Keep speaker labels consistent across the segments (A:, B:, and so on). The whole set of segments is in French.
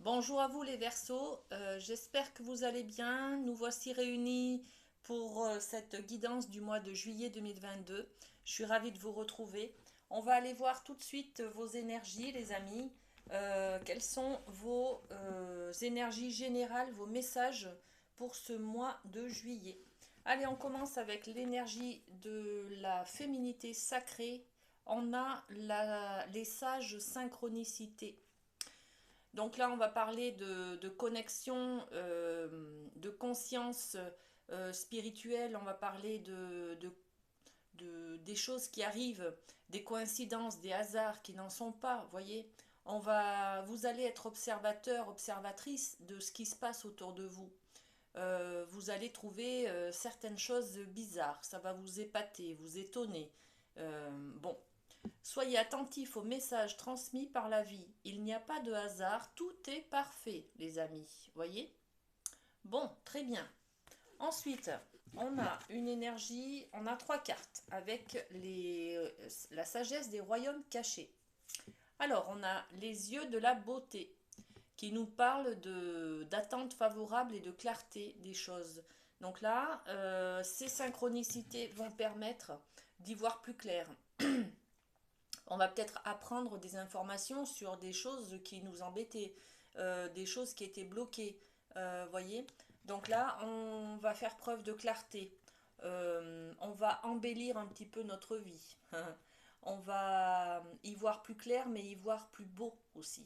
A: Bonjour à vous les Verseaux. J'espère que vous allez bien. Nous voici réunis pour cette guidance du mois de juillet 2022. Je suis ravie de vous retrouver. On va aller voir tout de suite vos énergies les amis. Quelles sont vos énergies générales, vos messages pour ce mois de juillet. Allez, on commence avec l'énergie de la féminité sacrée. On a les sages synchronicités. Donc là, on va parler de connexion, de conscience spirituelle, on va parler des choses qui arrivent, des coïncidences, des hasards qui n'en sont pas, voyez. Vous allez être observateur, observatrice de ce qui se passe autour de vous. Vous allez trouver certaines choses bizarres, ça va vous épater, vous étonner. Bon, soyez attentifs aux messages transmis par la vie. Il n'y a pas de hasard, tout est parfait, les amis. Voyez? Bon, très bien. Ensuite, on a une énergie, on a trois cartes avec la sagesse des royaumes cachés. Alors, on a les yeux de la beauté qui nous parlent d'attente favorable et de clarté des choses. Donc là, ces synchronicités vont permettre d'y voir plus clair. On va peut-être apprendre des informations sur des choses qui nous embêtaient, des choses qui étaient bloquées, voyez. Donc là, on va faire preuve de clarté. On va embellir un petit peu notre vie. On va y voir plus clair, mais y voir plus beau aussi.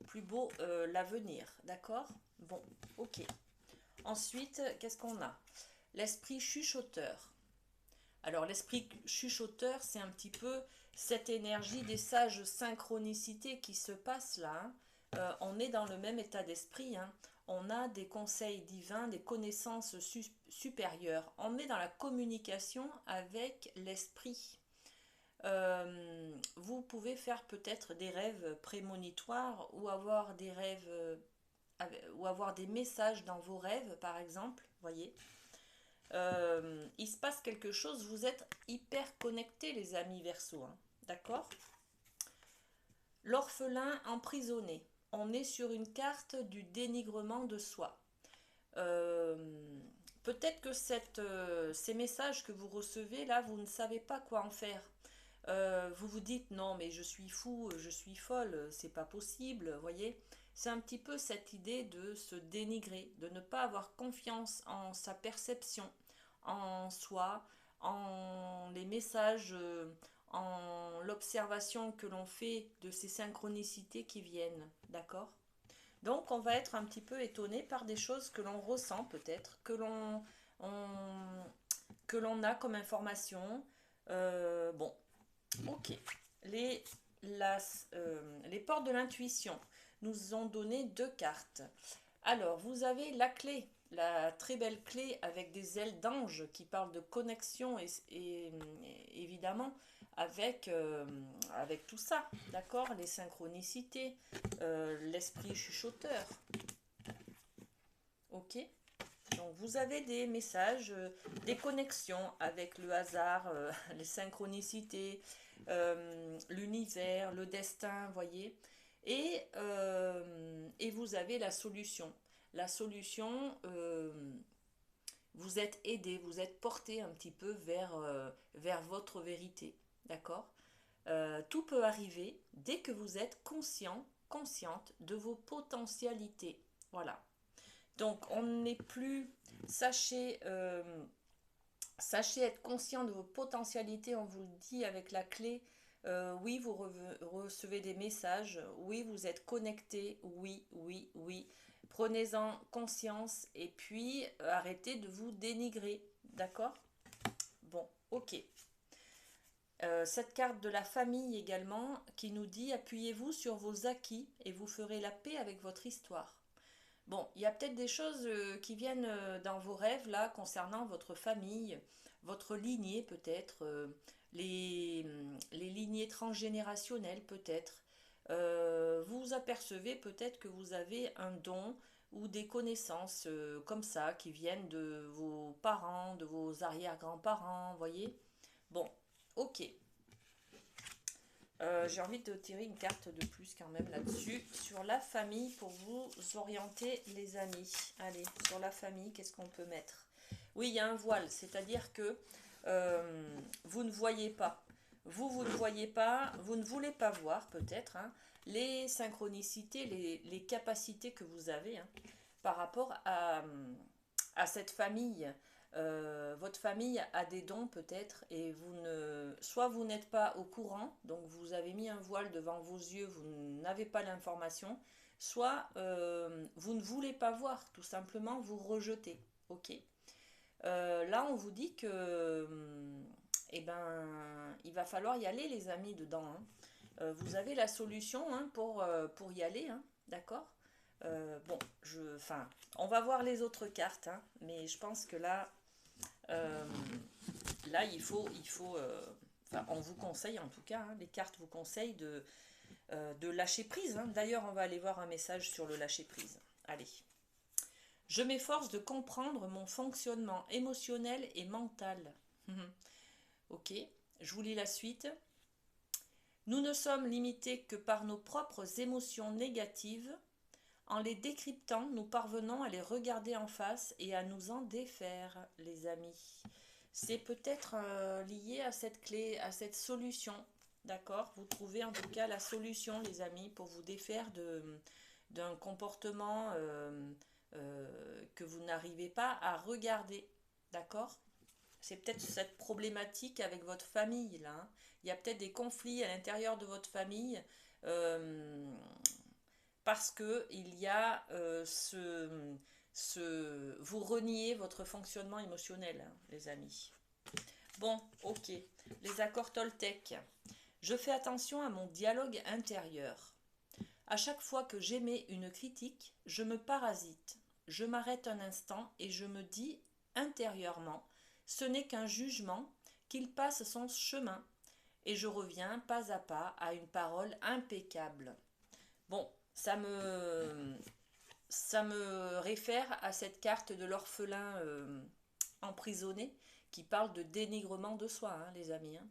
A: Plus beau l'avenir, d'accord? Bon, ok. Ensuite, qu'est-ce qu'on a? L'esprit chuchoteur. Alors l'esprit chuchoteur, c'est un petit peu cette énergie des sages synchronicités qui se passe là, hein. On est dans le même état d'esprit, hein. On a des conseils divins, des connaissances supérieures. On est dans la communication avec l'esprit. Vous pouvez faire peut-être des rêves prémonitoires ou avoir des rêves ou avoir des messages dans vos rêves, par exemple, voyez. Il se passe quelque chose, vous êtes hyper connectés les amis Verseau, hein, d'accord? L'orphelin emprisonné. On est sur une carte du dénigrement de soi. Euh, Peut-être que ces messages que vous recevez là, vous ne savez pas quoi en faire. Vous vous dites non mais je suis fou, je suis folle, c'est pas possible, voyez. C'est un petit peu cette idée de se dénigrer, de ne pas avoir confiance en sa perception, en soi, en les messages, en l'observation que l'on fait de ces synchronicités qui viennent, d'accord? Donc on va être un petit peu étonné par des choses que l'on ressent peut-être, on- que l'on a comme information. Bon, ok. Les, les portes de l'intuition nous ont donné deux cartes. Alors, vous avez la clé, la très belle clé avec des ailes d'ange qui parle de connexion et évidemment avec tout ça, d'accord? Les synchronicités, l'esprit chuchoteur, ok? Donc vous avez des messages, des connexions avec le hasard, les synchronicités, l'univers, le destin, voyez. Et vous avez la solution. La solution, vous êtes aidé, vous êtes porté un petit peu vers votre vérité. D'accord? Tout peut arriver dès que vous êtes conscient, consciente de vos potentialités. Voilà. Donc on n'est plus, sachez, sachez être conscient de vos potentialités, on vous le dit avec la clé. Oui, vous recevez des messages, oui, vous êtes connecté, oui, oui, oui. Prenez-en conscience et puis arrêtez de vous dénigrer, d'accord? Bon, ok. Cette carte de la famille également qui nous dit appuyez-vous sur vos acquis et vous ferez la paix avec votre histoire. Bon, il y a peut-être des choses qui viennent dans vos rêves là concernant votre famille, votre lignée peut-être, les lignées transgénérationnelles peut-être. Vous apercevez peut-être que vous avez un don ou des connaissances comme ça qui viennent de vos parents, de vos arrière-grands-parents, voyez. Bon, ok. J'ai envie de tirer une carte de plus quand même là-dessus. Sur la famille, pour vous orienter les amis. Allez, sur la famille, qu'est-ce qu'on peut mettre? Oui, il y a un voile, c'est-à-dire que vous ne voyez pas. Vous ne voyez pas, vous ne voulez pas voir peut-être hein, les synchronicités, les capacités que vous avez hein, par rapport à cette famille. Votre famille a des dons peut-être et vous ne, soit vous n'êtes pas au courant, donc vous avez mis un voile devant vos yeux, vous n'avez pas l'information, soit vous ne voulez pas voir, tout simplement vous rejetez. Ok. Là, on vous dit que, eh ben, il va falloir y aller, les amis, dedans. Hein. Vous avez la solution hein, pour y aller, hein, d'accord. Bon, enfin, on va voir les autres cartes, hein, mais je pense que euh, là, enfin, on vous conseille en tout cas, hein, les cartes vous conseillent de lâcher prise. Hein. D'ailleurs, on va aller voir un message sur le lâcher prise. Allez. Je m'efforce de comprendre mon fonctionnement émotionnel et mental. Ok, je vous lis la suite. Nous ne sommes limités que par nos propres émotions négatives. En les décryptant, nous parvenons à les regarder en face et à nous en défaire, les amis. C'est peut-être lié à cette clé, à cette solution. D'accord. Vous trouvez en tout cas la solution, les amis, pour vous défaire d'un comportement que vous n'arrivez pas à regarder. D'accord. C'est peut-être cette problématique avec votre famille, là. Hein. Il y a peut-être des conflits à l'intérieur de votre famille. euh, Parce que il y a vous reniez votre fonctionnement émotionnel, hein, les amis. Bon, ok. Les accords Toltec. Je fais attention à mon dialogue intérieur. À chaque fois que j'émets une critique, je me parasite. Je m'arrête un instant et je me dis intérieurement, ce n'est qu'un jugement, qu'il passe son chemin. Et je reviens pas à pas à une parole impeccable. Bon, ça me réfère à cette carte de l'orphelin emprisonné qui parle de dénigrement de soi, hein, les amis. Hein.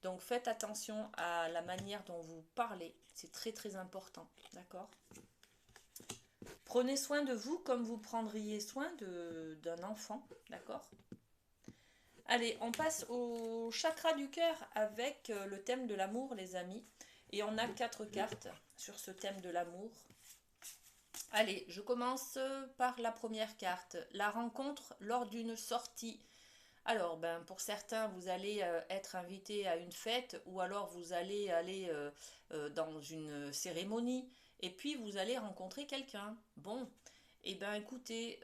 A: Donc faites attention à la manière dont vous parlez, c'est très très important, d'accord. Prenez soin de vous comme vous prendriez soin d'un enfant, d'accord. Allez, on passe au chakra du cœur avec le thème de l'amour, les amis. Et on a 4 cartes sur ce thème de l'amour. Allez, je commence par la première carte, la rencontre lors d'une sortie. Alors, ben, pour certains, vous allez être invité à une fête ou alors vous allez aller dans une cérémonie et puis vous allez rencontrer quelqu'un. Bon, eh ben écoutez,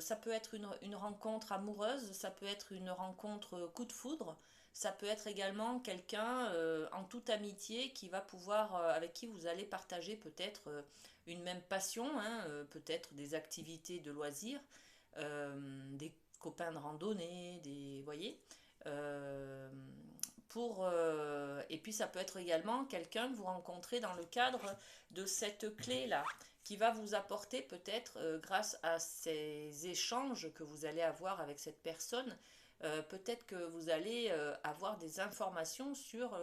A: ça peut être une rencontre amoureuse, ça peut être une rencontre coup de foudre, ça peut être également quelqu'un en toute amitié qui va pouvoir, avec qui vous allez partager peut-être une même passion, hein, peut-être des activités de loisirs, des copains de randonnée, des, voyez, euh, et puis ça peut être également quelqu'un que vous rencontrez dans le cadre de cette clé-là, qui va vous apporter peut-être, grâce à ces échanges que vous allez avoir avec cette personne, peut-être que vous allez avoir des informations sur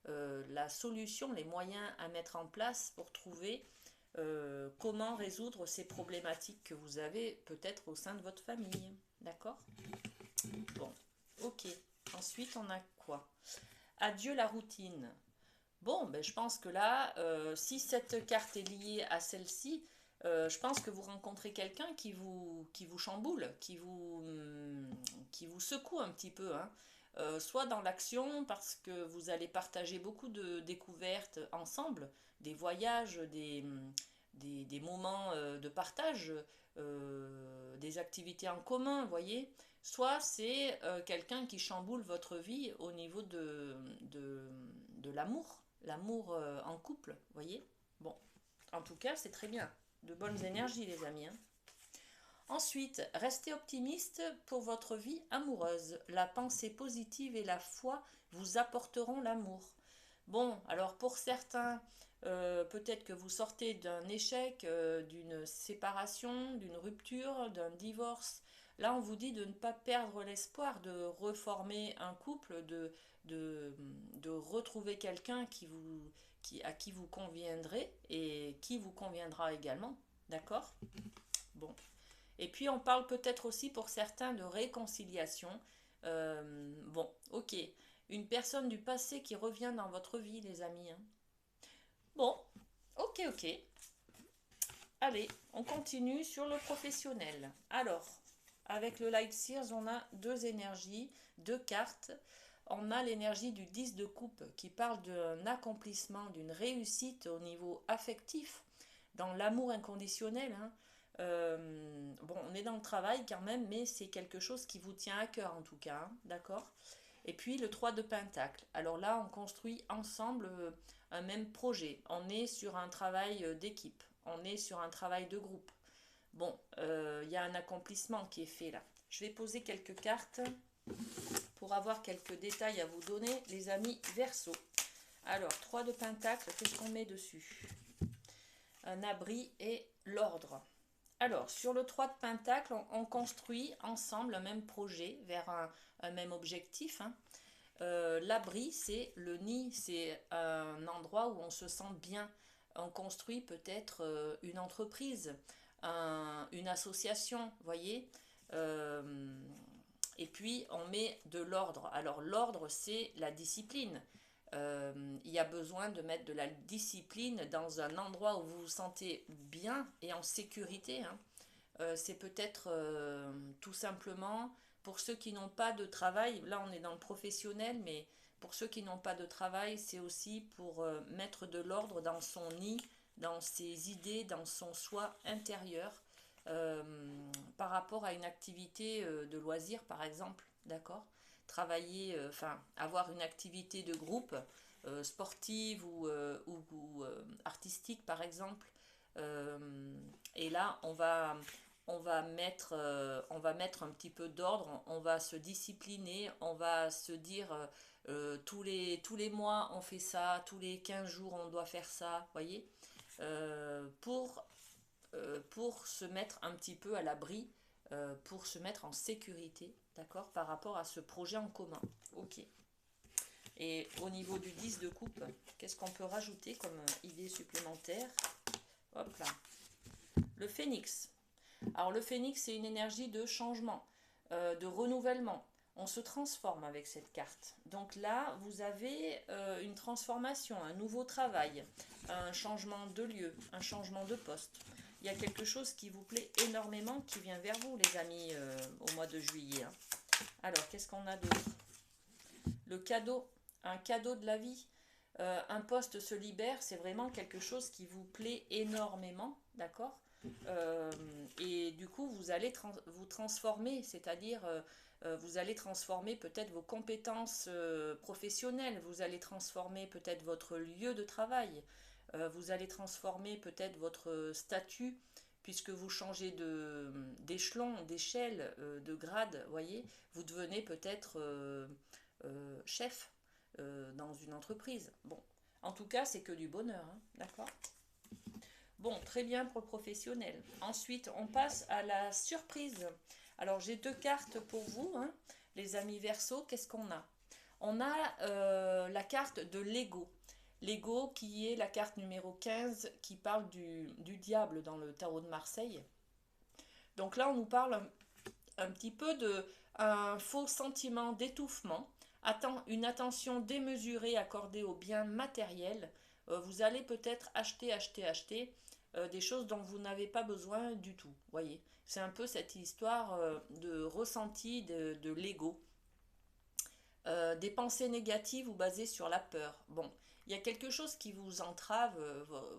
A: la solution, les moyens à mettre en place pour trouver comment résoudre ces problématiques que vous avez peut-être au sein de votre famille. D'accord. Bon, ok. Ensuite, on a quoi? Adieu la routine. Bon, ben, je pense que là, si cette carte est liée à celle-ci, je pense que vous rencontrez quelqu'un qui vous chamboule, qui vous secoue un petit peu. Hein. Soit dans l'action, parce que vous allez partager beaucoup de découvertes ensemble, des voyages, des moments de partage, des activités en commun, vous voyez. Soit c'est quelqu'un qui chamboule votre vie au niveau de l'amour, l'amour en couple, vous voyez. Bon, en tout cas, c'est très bien. De bonnes énergies, les amis. Hein. Ensuite, restez optimiste pour votre vie amoureuse. La pensée positive et la foi vous apporteront l'amour. Bon, alors pour certains, peut-être que vous sortez d'un échec, d'une séparation, d'une rupture, d'un divorce. Là, on vous dit de ne pas perdre l'espoir de reformer un couple, de retrouver quelqu'un à qui vous conviendrez et qui vous conviendra également. D'accord? Bon. Et puis on parle peut-être aussi pour certains de réconciliation. Bon, ok. Une personne du passé qui revient dans votre vie, les amis, hein. Bon, ok, ok. Allez, on continue sur le professionnel. Alors, avec le Light Sears, on a deux énergies, deux cartes. On a l'énergie du 10 de coupe qui parle d'un accomplissement, d'une réussite au niveau affectif, dans l'amour inconditionnel, hein. Bon, on est dans le travail quand même, mais c'est quelque chose qui vous tient à cœur en tout cas, hein, d'accord? Et puis le 3 de Pentacle. Alors là, on construit ensemble un même projet. On est sur un travail d'équipe. On est sur un travail de groupe. Bon, il y a un accomplissement qui est fait là. Je vais poser quelques cartes pour avoir quelques détails à vous donner, les amis Verseau. Alors, 3 de Pentacle, qu'est-ce qu'on met dessus? Un abri et l'ordre. Alors, sur le 3 de Pentacle, on construit ensemble un même projet vers un même objectif, hein. L'abri, c'est le nid, c'est un endroit où on se sent bien. On construit peut-être une entreprise, une association, voyez. Euh, et puis, on met de l'ordre. Alors, l'ordre, c'est la discipline. Il y a besoin de mettre de la discipline dans un endroit où vous vous sentez bien et en sécurité, hein. C'est peut-être tout simplement pour ceux qui n'ont pas de travail, là on est dans le professionnel, mais pour ceux qui n'ont pas de travail, c'est aussi pour mettre de l'ordre dans son nid, dans ses idées, dans son soi intérieur, euh, par rapport à une activité de loisir par exemple, d'accord? Travailler, enfin avoir une activité de groupe, sportive ou artistique par exemple. Euh, et là, on va mettre un petit peu d'ordre, on va se discipliner, on va se dire tous les mois on fait ça, tous les 15 jours on doit faire ça, voyez, euh, pour, pour se mettre un petit peu à l'abri, pour se mettre en sécurité, d'accord, par rapport à ce projet en commun. Ok. Et au niveau du 10 de coupe, qu'est-ce qu'on peut rajouter comme idée supplémentaire? Hop là. Le phénix. Alors le phénix, c'est une énergie de changement, de renouvellement. On se transforme avec cette carte. Donc là, vous avez une transformation, un nouveau travail, un changement de lieu, un changement de poste. Il y a quelque chose qui vous plaît énormément qui vient vers vous, les amis, au mois de juillet, hein. Alors, qu'est-ce qu'on a d'autre? Le cadeau, un cadeau de la vie. Un poste se libère, c'est vraiment quelque chose qui vous plaît énormément, d'accord? Euh, et du coup, vous allez vous transformer, c'est-à-dire vous allez transformer peut-être vos compétences professionnelles, vous allez transformer peut-être votre lieu de travail, vous allez transformer peut-être votre statut, puisque vous changez d'échelon, d'échelle, de grade, voyez, vous devenez peut-être chef dans une entreprise. Bon, en tout cas, c'est que du bonheur, hein, d'accord? Bon, très bien pour le professionnel. Ensuite, on passe à la surprise. Alors, j'ai deux cartes pour vous, hein, les amis Verseau. Qu'est-ce qu'on a? On a la carte de l'ego. L'ego qui est la carte numéro 15 qui parle du diable dans le tarot de Marseille. Donc là, on nous parle un petit peu de un faux sentiment d'étouffement, une attention démesurée accordée aux biens matériels. Vous allez peut-être acheter des choses dont vous n'avez pas besoin du tout. Voyez, c'est un peu cette histoire de ressenti de l'ego. Des pensées négatives ou basées sur la peur. Bon, il y a quelque chose qui vous entrave,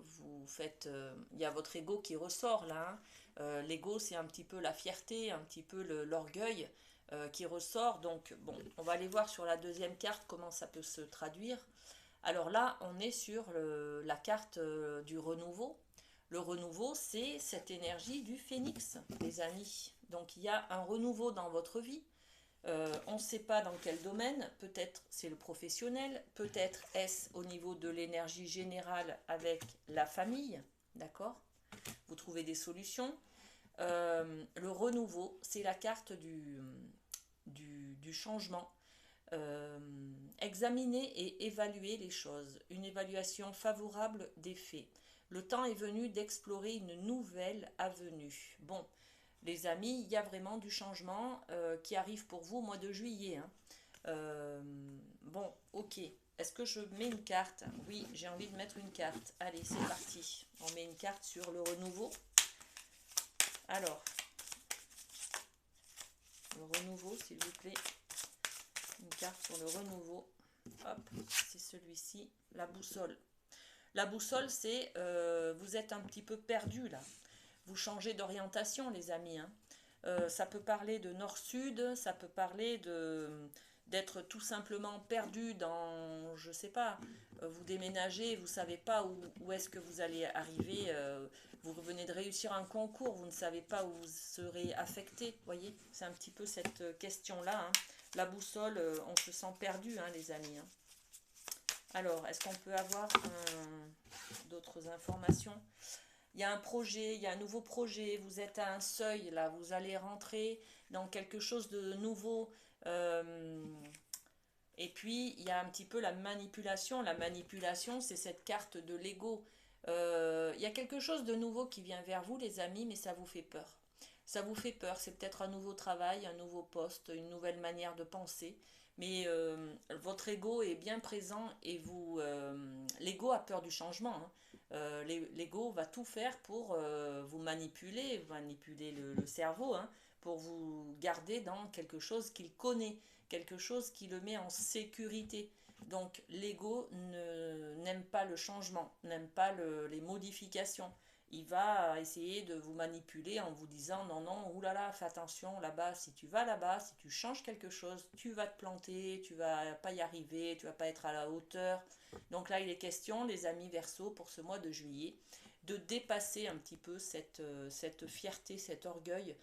A: vous faites, il y a votre ego qui ressort là, hein. L'ego, c'est un petit peu la fierté, un petit peu l'orgueil qui ressort. Donc, bon, on va aller voir sur la deuxième carte comment ça peut se traduire. Alors là, on est sur la carte du renouveau. Le renouveau, c'est cette énergie du phénix, les amis. Donc, il y a un renouveau dans votre vie. On ne sait pas dans quel domaine, peut-être c'est le professionnel, peut-être est-ce au niveau de l'énergie générale avec la famille, d'accord? Vous trouvez des solutions. Le renouveau, c'est la carte du changement. Euh, Examiner et évaluer les choses. Une évaluation favorable des faits. Le temps est venu d'explorer une nouvelle avenue. Bon, les amis, il y a vraiment du changement qui arrive pour vous au mois de juillet, hein. Euh, bon, ok. Est-ce que je mets une carte? Oui, j'ai envie de mettre une carte. Allez, c'est parti. On met une carte sur le renouveau. Alors, le renouveau, s'il vous plaît. Une carte sur le renouveau. Hop, c'est celui-ci. La boussole. La boussole, c'est vous êtes un petit peu perdu là. Vous changez d'orientation, les amis, hein. Ça peut parler de nord-sud, ça peut parler de d'être tout simplement perdu dans, je sais pas, vous déménagez, vous savez pas où est-ce que vous allez arriver, vous revenez de réussir un concours, vous ne savez pas où vous serez affecté, voyez, c'est un petit peu cette question-là, hein. La boussole, on se sent perdu, hein, les amis, hein. Alors, est-ce qu'on peut avoir d'autres informations? Il y a un projet, il y a un nouveau projet, vous êtes à un seuil, là, vous allez rentrer dans quelque chose de nouveau. euh, et puis, il y a un petit peu la manipulation. La manipulation, c'est cette carte de l'ego. Il y a quelque chose de nouveau qui vient vers vous, les amis, mais ça vous fait peur. Ça vous fait peur, c'est peut-être un nouveau travail, un nouveau poste, une nouvelle manière de penser. Mais votre ego est bien présent et l'ego a peur du changement, hein. L'ego va tout faire pour vous manipuler le cerveau, hein, pour vous garder dans quelque chose qu'il connaît, quelque chose qui le met en sécurité. Donc l'ego n'aime pas le changement, n'aime pas les modifications. Il va essayer de vous manipuler en vous disant non, non, oulala, fais attention là-bas, si tu vas là-bas, si tu changes quelque chose, tu vas te planter, tu vas pas y arriver, tu vas pas être à la hauteur. Donc là, il est question, les amis Verseau, pour ce mois de juillet, de dépasser un petit peu cette fierté, cet orgueil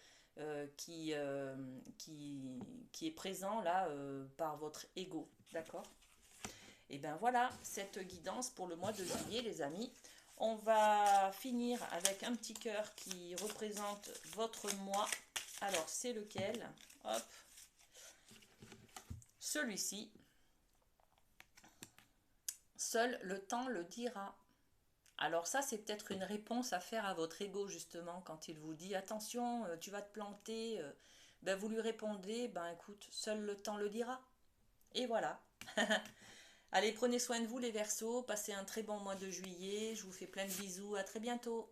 A: qui est présent là par votre ego. D'accord? Et bien voilà, cette guidance pour le mois de juillet, les amis. On va finir avec un petit cœur qui représente votre mois. Alors, c'est lequel? Hop, celui-ci. Seul le temps le dira. Alors ça, c'est peut-être une réponse à faire à votre ego, justement, quand il vous dit attention, tu vas te planter. Ben, vous lui répondez, ben écoute, seul le temps le dira. Et voilà. Allez, prenez soin de vous les Verseaux, passez un très bon mois de juillet, je vous fais plein de bisous, à très bientôt.